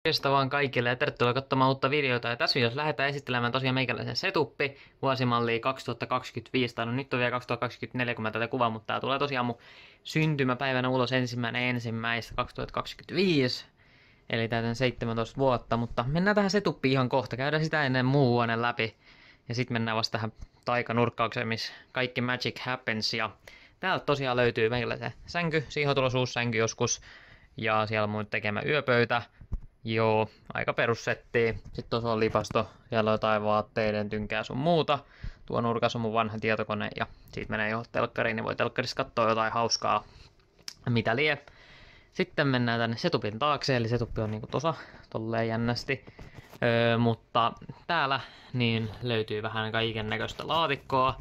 Morjesta vaan kaikille ja tervetuloa katsomaan uutta videota. Ja tässä videossa lähdetään esittelemään tosiaan meikäläisen setuppi vuosimallia 2025. Tai no nyt on vielä 2024, kun mä tätä kuvaan, mutta tää tulee tosiaan mun syntymäpäivänä ulos 1.1.2025. Eli täytän 17 vuotta, mutta mennään tähän setuppiin ihan kohta. Käydään sitä ennen muu huoneen läpi. Ja sitten mennään vasta tähän taikanurkkaukseen, missä kaikki magic happens. Ja täältä tosiaan löytyy meikäläisen sänky. Siihen on tulossa uusi sänky joskus. Ja siellä on mun tekemä yöpöytä. Joo, aika perussettiä. Sitten tuossa on lipasto, siellä on jotain vaatteiden tynkää sun muuta. Tuo nurkas on mun vanha tietokone ja siitä menee jo telkkariin, niin voi telkkarissa katsoa jotain hauskaa, mitä lie. Sitten mennään tänne setupin taakse, eli setuppi on niinku tossa, tolleen jännästi. Mutta täällä niin löytyy vähän kaiken näköistä laatikkoa.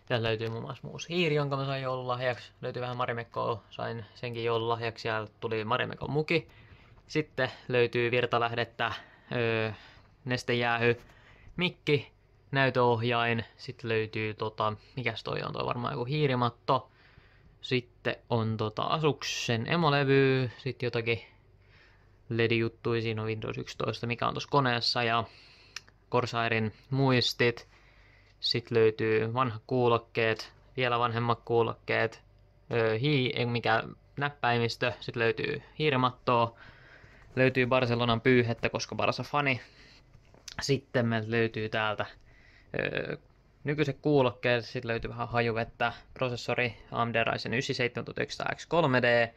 Täällä löytyy muun muassa uusi hiiri, jonka mä sain joululahjaksi. Löytyy vähän Marimekkoa, sain senkin joululahjaksi. Siellä tuli Marimekon muki. Sitten löytyy virtalähdettä, nestejäähy, mikki, näytöohjain. Sitten löytyy mikäs toi on, toi varmaan joku hiirimatto. Sitten on Asuksen emolevy, sitten jotakin LED-juttuja, siinä on Windows 11, mikä on tuossa koneessa, ja Corsairin muistit. Sitten löytyy vanhat kuulokkeet, vielä vanhemmat kuulokkeet, näppäimistö, sitten löytyy hiirimattoa. Löytyy Barcelonan pyyhettä, koska Barca fani. Sitten meiltä löytyy täältä nykyiset kuulokkeet. Sitten löytyy vähän hajuvettä. Prosessori AMD Ryzen 9 7900X 3D.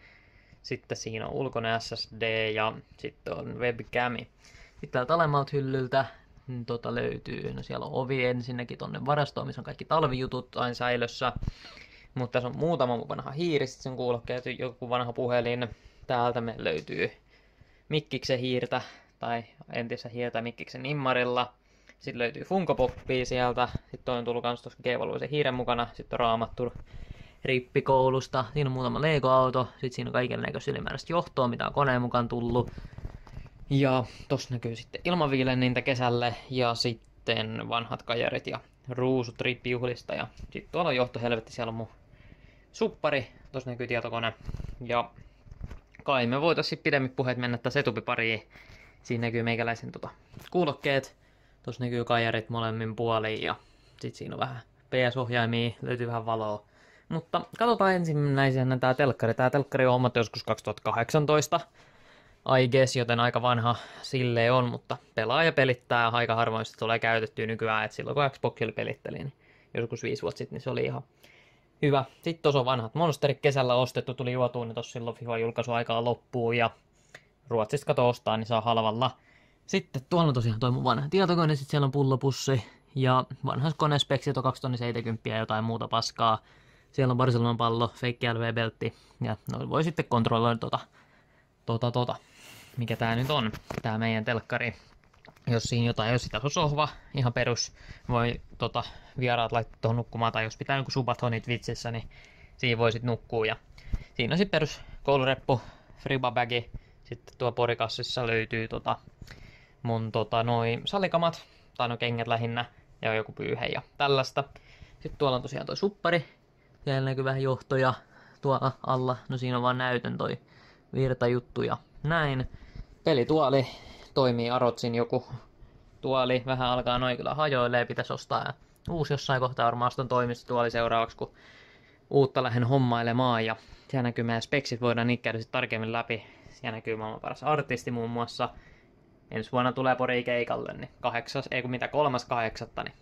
Sitten siinä on ulkoinen SSD ja sitten on webcami. Sitten täältä alemmalta hyllyltä löytyy, no siellä on ovi ensinnäkin tonne varastoon, missä on kaikki talvijutut aina säilössä. Mutta tässä on muutama vanha hiiri, sitten sen kuulokkeet, joku vanha puhelin. Täältä me löytyy Mikkiksen hiirtä, tai entistä hiirtä Mikkiksen nimmarilla. Sitten löytyy Funko Poppia sieltä. Sitten on tullut kans tuossa G-valuisen hiiren mukana. Sitten on raamattu rippikoulusta. Siinä on muutama Lego-auto. Sitten siinä on kaikennäköistä ylimääräistä johtoa, mitä on koneen mukaan tullut. Ja tossa näkyy sitten ilmaviilennintä kesälle. Ja sitten vanhat kajarit ja ruusut rippijuhlista. Ja sitten tuolla on johtohelvetti, siellä on mun suppari. Tossa näkyy tietokone. Ja kai me voitais pidemmät puheet mennä tässä etupipariin. Siinä näkyy meikäläisen kuulokkeet. Tuossa näkyy kajarit molemmin puoliin ja sit siinä on vähän PS-ohjaimia, löytyy vähän valoa. Mutta katsotaan ensimmäisenä tää telkkari. Tää telkkari on hommattu joskus 2018. I guess, joten aika vanha silleen on, mutta pelaa ja pelittää aika harvoin sitä tulee käytettyä nykyään. Et silloin kun Xboxilla pelitteli, niin joskus 5 vuotta sitten, niin se oli ihan hyvä. Sitten tuossa on vanhat monsterit kesällä ostettu, tuli juotuun, niin tossa silloin FIFA julkaisuaikaa loppuu ja Ruotsista kato ostaa, niin saa halvalla. Sitten tuolla on tosiaan toi mun vanha tietokone, sitten siellä on pullopussi ja vanha konespeksit on 270 ja jotain muuta paskaa. Siellä on Barcelonan pallo, fake LV-beltti ja noin voi sitten kontrolloida mikä tää nyt on, tää meidän telkkari. Jos siinä jotain, jos sitä on sohva, ihan perus, voi vieraat laittaa tuohon nukkumaan, tai jos pitää joku subathonit vitsissä, niin siinä voi sit nukkua. Ja siinä on sit perus koulureppu, fribabagi, sitten tuo porikassissa löytyy mun noi salikamat, tai no kengät lähinnä, ja joku pyyhe ja tällaista. Sitten tuolla on tosiaan toi suppari, siellä näkyy vähän johtoja tuolla alla, no siinä on vaan näytön toi virtajuttu ja näin. Pelituoli toimii Arotsin joku tuoli, vähän alkaa noin kyllä hajoilee, pitäisi ostaa ja uusi jossain kohtaa varmaan ostan toimistotuoli seuraavaksi, kun uutta lähden hommailemaan. Ja siellä näkyy meidän speksit, voidaan niitä käydä sitten tarkemmin läpi. Siellä näkyy maailman paras artisti muun muassa. Ensi vuonna tulee Pori keikalle, niin 3.8. niin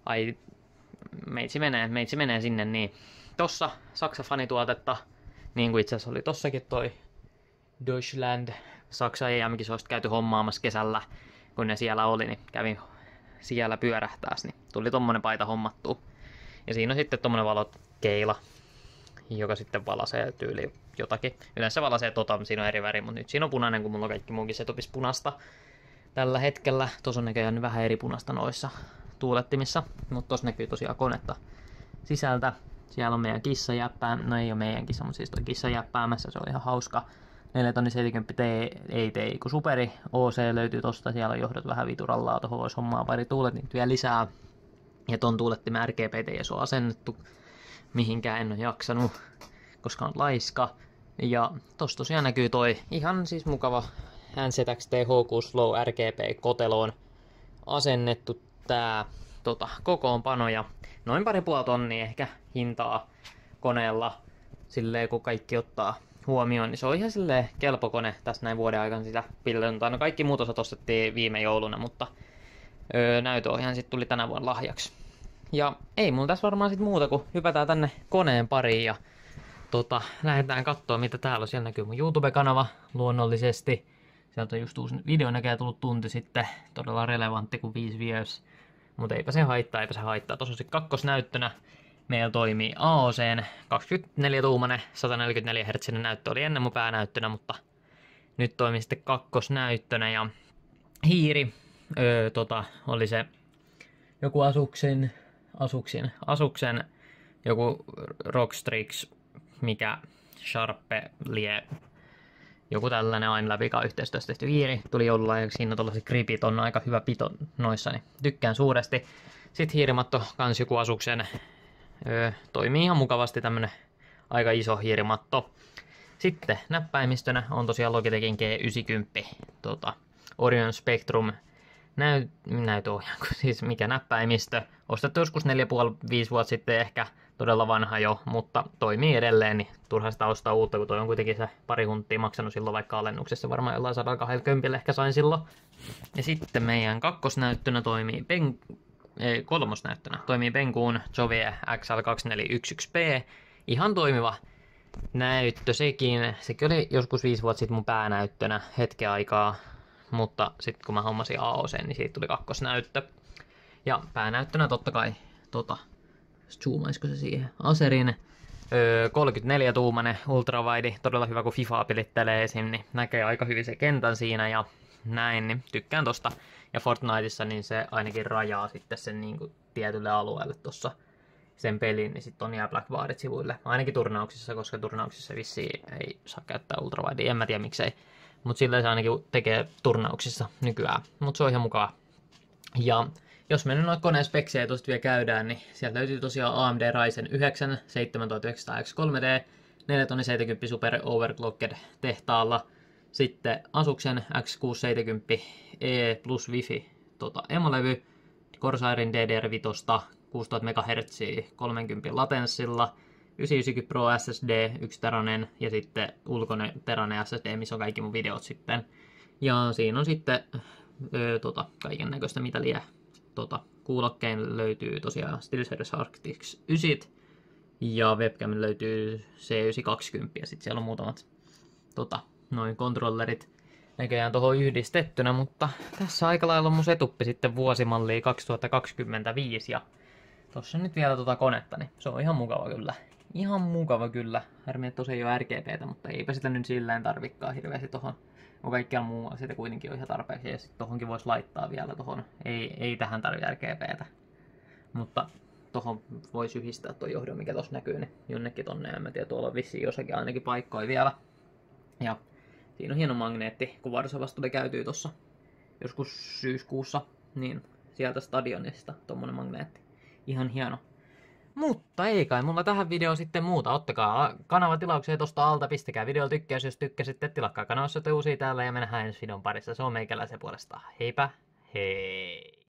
ai meitsi menee sinne, niin tossa Saksa-fanituotetta, niin kuin itse asiassa oli tossakin toi Deutschland Saksa EM-kisoista käyty hommaamassa kesällä, kun ne siellä oli, niin kävin siellä pyörähtääs, niin tuli tommonen paita hommattua. Ja siinä on sitten tommonen valokeila, joka sitten valasee tyyli jotakin. Yleensä valasee siinä on eri väri, mutta nyt siinä on punainen, kun mulla on kaikki muukin setupis punasta tällä hetkellä. Tuossa on näköjään vähän eri punasta noissa tuulettimissa, mutta tossa näkyy tosiaan konetta sisältä. Siellä on meidän kissajäppää, no ei ole meidän kissa, mutta siis toi kissajäppäämässä, se on ihan hauska. 470 T, ei Ti, kun superi OC löytyy tosta, siellä on johdot vähän viturallaa, tohon vois hommaa pari tuuletinta lisää. Ja ton tuulettimen RGBt ei ole asennettu mihinkään, en ole jaksanut, koska on laiska. Ja tossa tosiaan näkyy toi ihan siis mukava NZXT H6 Flow RGB koteloon asennettu tää kokoonpano ja noin 2,5 tonnia ehkä hintaa koneella silleen kun kaikki ottaa huomioon, niin se on ihan silleen kelpo kone tässä näin vuoden aikana sitä pillentaa. No kaikki muut osat ostettiin viime jouluna, mutta näytöohjaan sitten tuli tänä vuonna lahjaksi. Ja ei mulla tässä varmaan sit muuta kuin hypätään tänne koneen pariin ja lähdetään katsoa mitä täällä on. Siellä näkyy mun YouTube-kanava luonnollisesti. Sieltä on just uusi video näkee tullut tunti sitten. Todella relevantti kuin 5 views. Mutta eipä se haittaa. Tuossa on sit kakkosnäyttönä. Meillä toimii AOC:n 24-tuumainen 144 Hz näyttö oli ennen mun päänäyttönä, mutta nyt toimii sitten kakkosnäyttönä ja hiiri oli se joku Asuxen joku Rockstrix, mikä Sharpe lie, joku tällainen aina läpi yhteistyössä tehty hiiri. Tuli joululahjaksi, siinä on tollaset gripit, on aika hyvä pito noissa, niin tykkään suuresti. Sitten hiirimatto, kans joku Asuxen, toimii ihan mukavasti tämmönen aika iso hiirimatto. Sitten näppäimistönä on tosiaan Logitechin G90, Orion Spectrum näytöohjaan, siis mikä näppäimistö. Ostettu joskus 4,5-5 vuotta sitten, ehkä todella vanha jo, mutta toimii edelleen, niin turha sitä ostaa uutta, kun toi on kuitenkin se pari hunttia maksanut silloin vaikka alennuksessa, varmaan jollain 120 ehkä sain silloin. Ja sitten meidän kakkosnäyttönä toimii kolmosnäyttönä toimii Benguun Jovie XL2411P. Ihan toimiva näyttö sekin. Sekin oli joskus 5 vuotta sitten mun päänäyttönä hetken aikaa. Mutta sitten kun mä hommasin AOC, niin siitä tuli kakkosnäyttö. Ja päänäyttönä totta kai, zoomaisiko se siihen, Acerin 34-tuumainen ultrawide, todella hyvä kun FIFA pilittelee esim, niin näkee aika hyvin se kentän siinä ja näin, niin tykkään tosta. Ja Fortniteissa niin se ainakin rajaa sitten sen niin kuin tietylle alueelle tossa sen pelin, niin sitten on jää black barit sivuille. Ainakin turnauksissa, koska turnauksissa vissiin ei saa käyttää ultrawidea, en mä tiedä miksei. Mutta sillä se ainakin tekee turnauksissa nykyään. Mutta se on ihan mukava. Ja jos me nyt noita koneen speksejä tosta vielä käydään, niin sieltä löytyy tosiaan AMD Ryzen 9 7900X3D 4070 Super Overclocked tehtaalla. Sitten Asuxen X670E plus Wi-Fi emolevy, Corsairin DDR5 6000 MHz 30 latenssilla, 990 Pro SSD 1 teranen ja sitten ulkoinen teranen SSD, missä on kaikki mun videot sitten. Ja siinä on sitten kaiken näköistä mitä liian. Kuulokkein löytyy tosiaan SteelSeries Arctis 9 ja webcamin löytyy C920 ja sitten siellä on muutamat noin kontrollerit näköjään tuohon yhdistettynä, mutta tässä aika lailla on mun setuppi sitten vuosimallia 2025 ja tossa nyt vielä konetta, niin se on ihan mukava kyllä. Ihan mukava kyllä. Harmi, että tosiaan ei ole RGBtä, mutta eipä sitä nyt silleen tarvikkaan hirveästi tohon. Kun kaikkialla muu sitä kuitenkin on ihan tarpeeksi ja sitten tohonkin voisi laittaa vielä tohon. Ei tähän tarvitse RGBtä. Mutta tohon voisi yhdistää tuon johdon, mikä tossa näkyy, niin jonnekin tonne. En mä tiedä, tuolla on vissiin jossakin ainakin paikkoja vielä. Ja siinä on hieno magneetti, kun Varsovassa tuli käytyy tossa joskus syyskuussa, niin sieltä stadionista tommonen magneetti. Ihan hieno. Mutta ei kai mulla tähän videoon sitten muuta. Ottakaa kanavatilauksia tosta alta, pistäkää videolla tykkäys, jos tykkäsitte. Tilakkaa kanavassa uusia täällä ja mennään ensi videon parissa. Se on meikäläisen puolesta. Heipä hei!